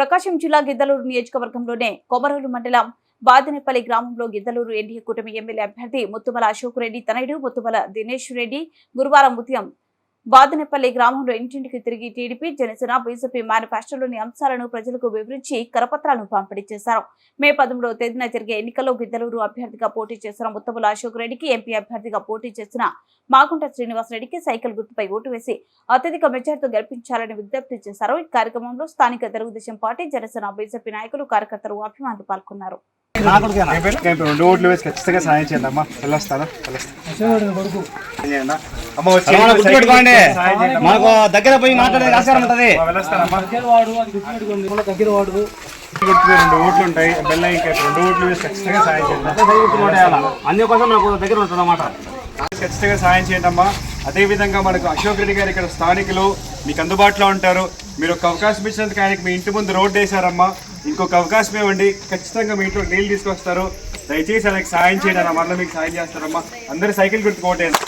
ప్రకాశం జిల్లా గిద్దలూరు నియోజకవర్గంలోనే కొమరోలు మండలం బాదనేపల్లి గ్రామంలో గిద్దలూరు ఎన్డీఏ కూటమి ఎమ్మెల్యే అభ్యర్థి ముత్తుమల అశోక్ రెడ్డి తనయుడు ముత్తుమల దినేష్ రెడ్డి గురువారం ఉదయం బాదనేపల్లి గ్రామంలో ఇంటింటికి తిరిగి టీడీపీ జనసేన బీజేపీ మేనిఫెస్టోలోని అంశాలను ప్రజలకు వివరించి కరపత్రాలను పంపిణీ చేశారు. మే 13వ తేదీన జరిగే ఎన్నికల్లో గిద్దలూరు అభ్యర్థిగా పోటీ చేసిన ముత్తుమల అశోక్ రెడ్డికి, ఎంపీ అభ్యర్థిగా పోటీ చేసిన మాగుంట శ్రీనివాస్ రెడ్డికి సైకిల్ గుర్తుపై ఓటు వేసి అత్యధిక మెజార్టీతో గెలిపించాలని విజ్ఞప్తి చేశారు. ఈ కార్యక్రమంలో స్థానిక తెలుగుదేశం పార్టీ, జనసేన, బీజేపీ నాయకులు, కార్యకర్తలు, అభిమానులు పాల్గొన్నారు. దగ్గర పోయి మాట్లాడే ఆచారం ఉంటది. 2 ఓట్లు ఉంటాయి. బెల్ల ఇంకా 2 ఓట్లు వేసి ఖచ్చితంగా సాయం చేద్దాం. అందుకోసం నాకు దగ్గర ఉంటుంది అన్నమాట. ఖచ్చితంగా సాయం చేయండి అమ్మా. అదేవిధంగా మనకు అశోక్ రెడ్డి గారు ఇక్కడ స్థానికులు మీకు అందుబాటులో ఉంటారు. మీరు ఒక అవకాశం ఇచ్చినందుకు ఆయనకి మీ ఇంటి ముందు రోడ్డు వేశారమ్మా. ఇంకొక అవకాశం ఇవ్వండి, ఖచ్చితంగా మీ ఇంట్లో నీళ్ళు తీసుకొస్తారు. దయచేసి ఆయనకి సాయం చేయండి అన్న, మళ్ళీ మీకు సాయం చేస్తారమ్మా. అందరూ సైకిల్ గుర్తు కోటేయండి.